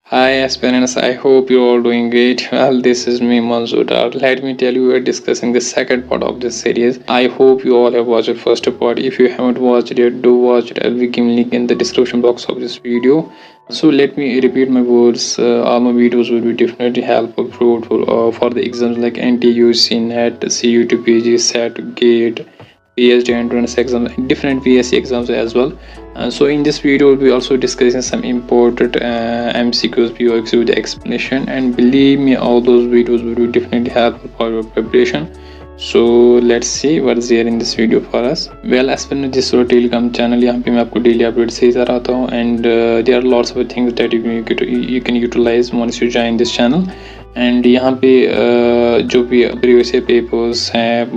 Hi aspirants, I hope you're all doing great. Well, this is me Manzoor Dar. Let me tell you, we're discussing the second part of this series. I hope you all have watched the first part. If you haven't watched it, do watch it. I'll be giving link in the description box of this video. So let me repeat my words. All my videos will be definitely helpful, fruitful for the exams like NTUC, NET, CUT, PG, SET, GATE, PhD entrance exams, different PSC exams as well. So in this video we'll be also discussing some important MCQs, POX with the explanation, and believe me, all those videos will be definitely helpful for your preparation. So let's see what's there in this video for us. Well, as per this Telegram channel, यहाँ पे मैं आपको daily updates देता रहता हूँ, and there are lots of things that you can utilize once you join this channel. And यहाँ पे जो भी प्रीवियस पेपर्स हैं,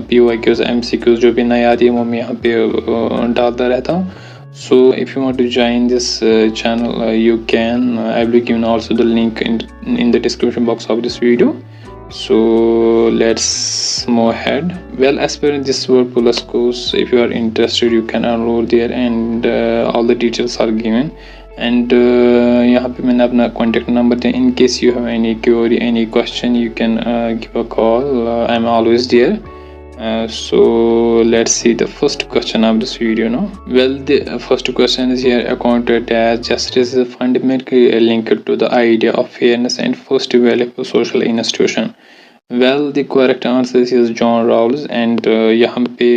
P Y Qs, M C Qs, जो भी नई आती है वो मैं यहाँ पे डालता रहता हूँ. So if you want to join this channel, you can. I will give also the link in the description box of this video. So let's move ahead. Well, as per this Word Plus course, if you are interested, you can enroll there, and all the details are given. And यहाँ पे मैंने अपना contact number दिया. In case you have any query, any question, you can give a call. I'm always there. So let's see the first question of this video now. Well, the first question is here: accounted as justice is fundamentally linked to the idea of fairness and first value of social institution. Well, the correct answer is John Rawls, and यहाँ पे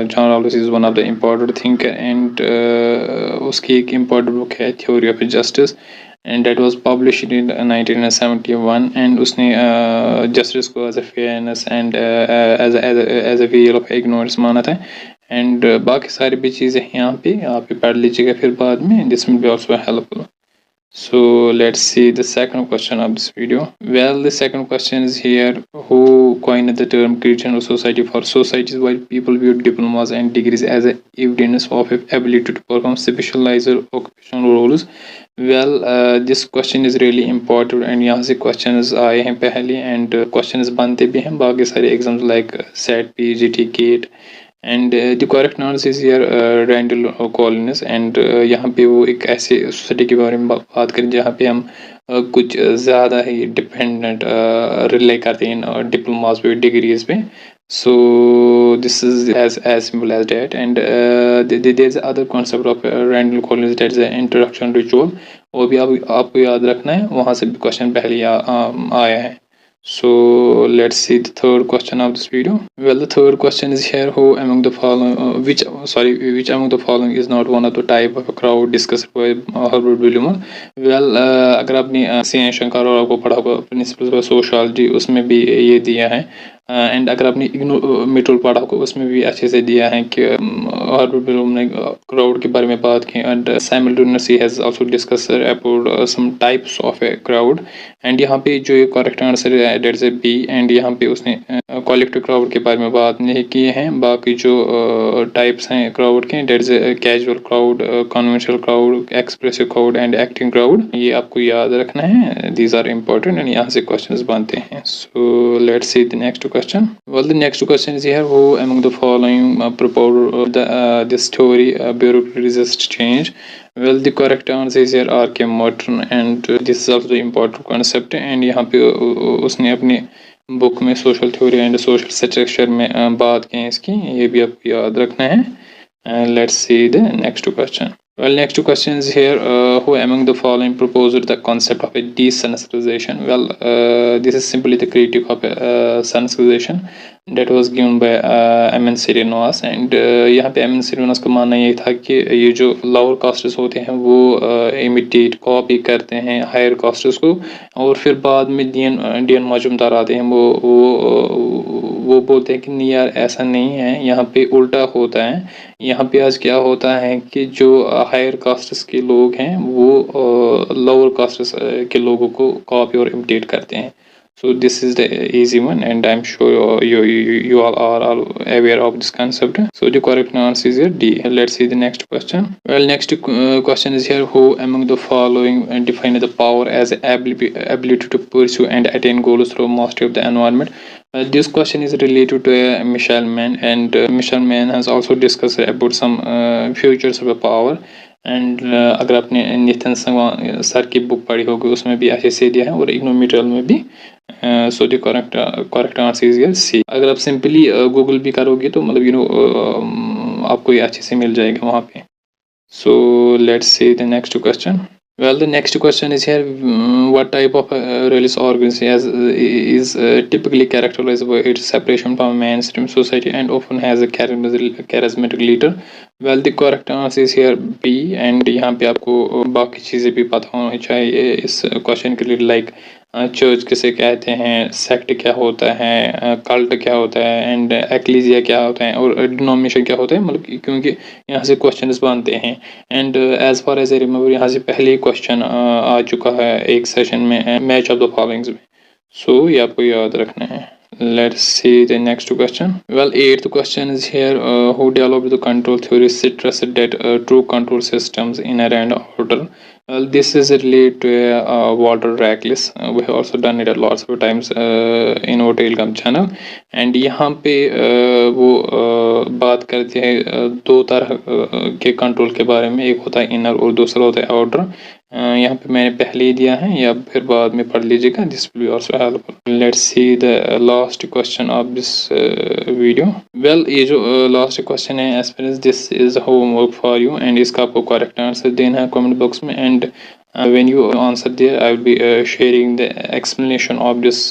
John Rawls is one of the important thinker, and उसकी एक important book है Theory of Justice, and that was published in 1971, and उसने justice को as a fairness and as a veil of ignorance माना था. And बाकी सारी भी चीज़ें यहाँ पे आप पढ़ लीजिएगा फिर बाद में. This will be also helpful. So let's see the second question of this video. Well, the second question is here: who coined the term Christian society? For societies where people view diplomas and degrees as a evidence of ability to perform specialized occupational roles. Well, this question is really important, and यहाँ से questions आए हैं पहले, and questions बनते भी हैं बाकी सारे exams like SET, PGT, GATE. And the correct answer is here Randall Collins. And यहाँ पे वो एक ऐसे सोसाइटी के बारे में बात करें जहाँ पे हम कुछ ज़्यादा ही डिपेंडेंट रिले करते हैं डिप्लोमास पे, डिग्रीज पे. So this is as simple as that. And there is other concept of random colonies, that is the introduction ritual. वो भी आपको याद रखना है, वहाँ से भी क्वेश्चन पहले आया है. So let's see the third question of this video. Well, the third question is here: who among the following, which among the following is not one of the type of a crowd discussed by Herbert Williams? Well, अगर आपने सी शंकर और आपको पढ़ा होगा principles of sociology, उसमें भी ये दिया है. एंड अगर आपने मिटल पढ़ा होगा उसमें भी अच्छे से दिया है कि हर्बर्ट विलियम्स ने क्राउड के बारे में बात की. And simultaneously has also discussed about some types of a crowd. And यहाँ पे जो करेक्ट आंसर है डेट इज बी. एंड यहाँ पे उसने कलेक्टिव क्राउड के बारे में बात नहीं की है. बाकी जो टाइप्स हैं क्राउड के, that is casual crowd, conventional crowd, expressive crowd and acting crowd. ये आपको याद रखना है. दीज आर इम्पोर्टेंट, एंड यहाँ से क्वेश्चंस बनते हैं. So let's see the next question. Well, the next question is here: who among the following proposed this theory bureaucracy resist change? Well, the correct answer is here R.K. Morton, and this is also the important concept. And यहाँ पे उसने अपनी book में social theory and social structure में बात की है इसकी. ये भी आपको याद रखना है. Let's see the next question. Well, next question is here: who among the following proposed the concept of a desensibilization? Well, this is simply the critique of sensitization that was given by M.N. Sirinos. And यहाँ पे M.N. Sirinos का मानना ये था कि ये जो lower castes होते हैं वो इमिटेट कॉपी करते हैं हायर कास्ट्स को, और फिर बाद में डी.एन. मजूमदार आते हैं, वो बोलते हैं कि नहीं यार ऐसा नहीं है, यहाँ पे उल्टा होता है. यहाँ पे आज क्या होता है कि जो हायर कास्ट्स के लोग हैं वो लोअर कास्ट्स के लोगों को कॉपी और इमिटेट करते हैं. So this is the easy one, and I'm sure you all are aware of this concept. So the correct answer is here D. Let's see the next question. Well, next question is here: who among the following define the power as ability to pursue and attain goals through mastery of the environment? This question is related to Michel Mann, and Michel Mann has also discussed about some features of a power. And अगर आपने Nitin Sangwan sir की book पढ़ी होगी उसमें भी ऐसे से दिया है, और इग्नो मटेरियल में भी। So the correct answer is here C. अगर आप सिंपली गूगल भी करोगे तो मतलब आपको ये अच्छे से मिल जाएगा वहाँ पे। So let's see the next question. Well, the next question is here. What type of religious organization is typically characterized by its separation from mainstream society and often has a charismatic leader? Well, the correct answer is here B. And यहाँ पे आपको बाकी चीज़ें भी पता होनी चाहिए इस क्वेश्चन के लिए, लाइक चर्च किसे कहते हैं, सेक्ट क्या होता है, कल्ट क्या होता है, एंड एक्लीजिया क्या होता है, और डिनोमिनेशन क्या होता है, मतलब क्योंकि यहाँ से क्वेश्चंस बनते हैं। And as far as I remember यहाँ से पहले ही क्वेश्चन आ चुका है एक सेशन में, मैच ऑफ द फॉलोइंग्स में। सो ये आपको याद रखना है। Let's see the next question. Well, eighth question is here. Who developed the control theory stressed that true control systems inherent order? Well, this is related to Walter Rackless. We have also done it a lots of times in our Telegram channel. And यहाँ पे वो बात करते हैं दो तरह के control के बारे में, एक होता है इनर और दूसरा होता है आउटर। यहाँ पे मैंने पहले ही दिया है, या फिर बाद में पढ़ लीजिएगा, this will be also helpful. Let's see the last question of this video. Well, ये जो लास्ट क्वेश्चन है, as this is homework for you, and इसका आपको करेक्ट आंसर देना है कमेंट बॉक्स में। And when you answer there, I will be sharing the explanation of this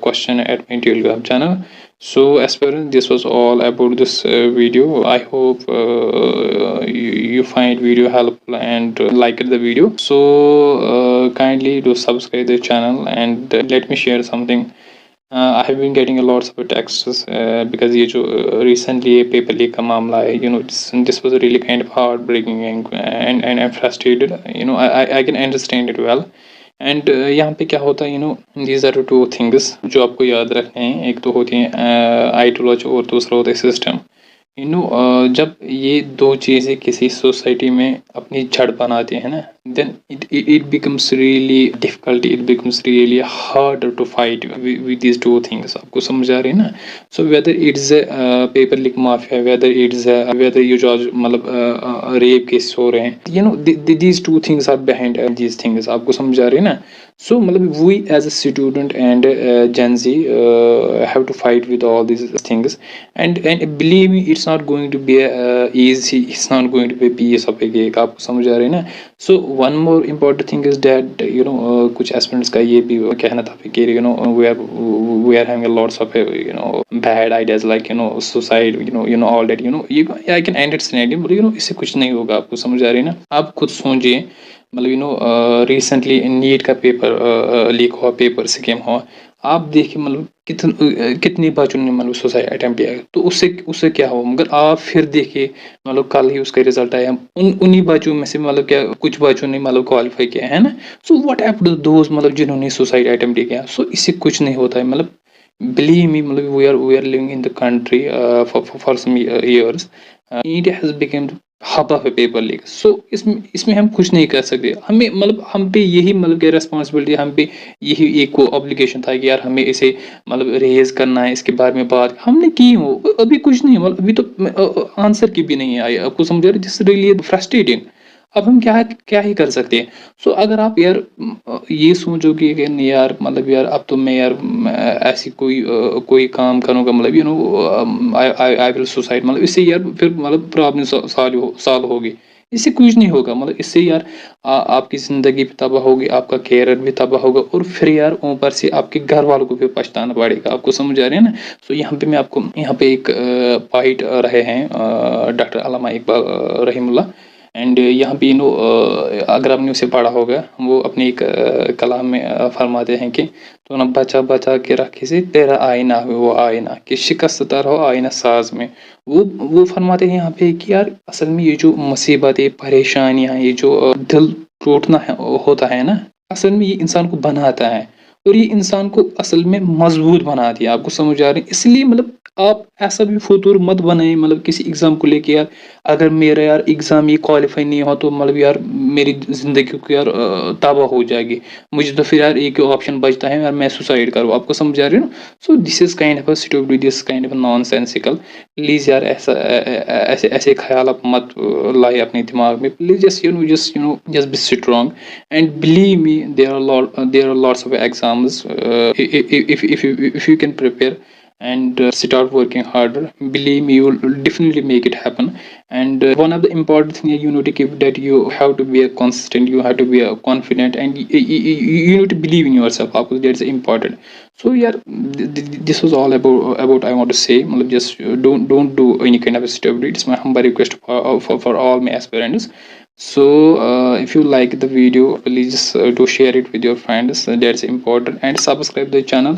question at my Telegram channel. So as per this was all about this video. I hope you find video helpful and liked the video. So kindly do subscribe the channel, and let me share something. I have been getting a lots of texts because ये जो recently ये paper leak का मामला है, this was really kind of heartbreaking and I'm frustrated. I can understand it well. And यहाँ पे क्या होता है, these are two things जो आपको याद रखने हैं। एक तो होती है आइडियोलॉजी और दूसरा होता है सिस्टम। जब ये दो चीज़ें किसी सोसाइटी में अपनी जड़ बनाते हैं ना, then it becomes really difficult, it becomes really harder to fight with these two things. आपको समझ आ रही है ना? So whether it's a paper leak mafia, whether you judge मतलब rape cases हो रहे हैं, these two things are behind these things. आपको समझ आ रही है ना? So मतलब we as a student and Gen Z have to fight with all these things, and believe me, it's not going to be easy, it's not going to be piece of a cake. आपको समझ आ रही है ना? So one more important thing is that कुछ aspirants का ये भी कहना था कि we are having a lots of bad ideas like suicide, all that, I can understand, but इससे कुछ नहीं होगा। आपको समझ आ रही है ना? आप खुद सोचिए, मतलब रिसेंटली नीट का पेपर लीक हुआ, पेपर स्कैम हुआ, आप देखिए मतलब कितने बच्चों ने मतलब सुसाइड अटेम्प्ट किया, तो उससे क्या हुआ। मगर आप फिर देखिए, मतलब कल ही उसका रिजल्ट आया, उन्हीं बच्चों में से मतलब क्या कुछ बच्चों ने मतलब क्वालिफाई किया है ना। So what happened to those मतलब जिन्होंने सुसाइड अटेम्प्ट किया। सो इससे कुछ नहीं होता है, मतलब believe me, मतलब we are living in the country for some years. India has become hub of a paper leak. So इसमें हम कुछ नहीं कर सकते। हमें मतलब हम पे यही मतलब क्या रिस्पॉन्सिबिलिटी, हम पे यही एक ऑब्लिगेशन था कि यार हमें इसे मतलब रेज करना है, इसके बारे में बात हमने की हो। अभी कुछ नहीं, मतलब अभी तो आंसर की भी नहीं आई। आपको समझ आ रही है? This really frustrating. अब हम क्या ही कर सकते हैं। सो अगर आप यार ये सोचोगे कि नहीं यार, मतलब यार अब तो मैं यार ऐसी कोई काम करूँगा, मतलब आई विल सुसाइड, मतलब इससे यार फिर मतलब प्रॉब्लम साल होगी। इससे कुछ नहीं होगा, मतलब इससे यार आपकी ज़िंदगी भी तबाह होगी, आपका कैरियर भी तबाह होगा, और फिर यार ऊपर से आपके घर वालों को भी पछताना पड़ेगा। आपको समझ आ रही है ना? सो यहाँ पे मैं आपको यहाँ पे एक पॉइंट रहे हैं doctor Allama Iqbal Rahimullah. And यहाँ पे अगर आपने उसे पढ़ा होगा, वो अपने एक कलाम में फरमाते हैं कि तो ना बचा बचा के रखे से तेरा आईना हो, वो आईना कि शिकस्त तर हो आईना साज में। वो फरमाते हैं यहाँ पे कि यार असल में ये जो मुसीबतें, परेशानियाँ, ये जो दिल टूटना है होता है ना, असल में ये इंसान को बनाता है, और ये इंसान को असल में मजबूत बनाती है। आपको समझ आ रही है? इसलिए मतलब आप ऐसा भी फतूर मत बनाए, मतलब किसी एग्जाम को लेके यार अगर मेरा यार एग्ज़ाम ये क्वालिफाई नहीं हुआ तो मतलब यार मेरी ज़िंदगी को यार तबाह हो जाएगी। मुझे तो फिर यार एक ही ऑप्शन बचता है यार, मैं सुसाइड करूँ। आपको समझ आ रही है ना? So this is kind of a stupid, this kind of a nonsensical. Please यार ऐसे ऐसे ख़्याल आप मत लाइए अपने दिमाग में। Please just be strong and believe me, there are lots of exams, if you can prepare and start working harder, believe me, you will definitely make it happen. And one of the important thing you need to keep, that you have to be a consistent, you have to be a confident, and you need to believe in yourself. Because that's important. So yeah, this was all about I want to say. मतलब just don't do any kind of stupid. It's my humble request for all my aspirants. So if you like the video, please do share it with your friends. That's important, and subscribe the channel.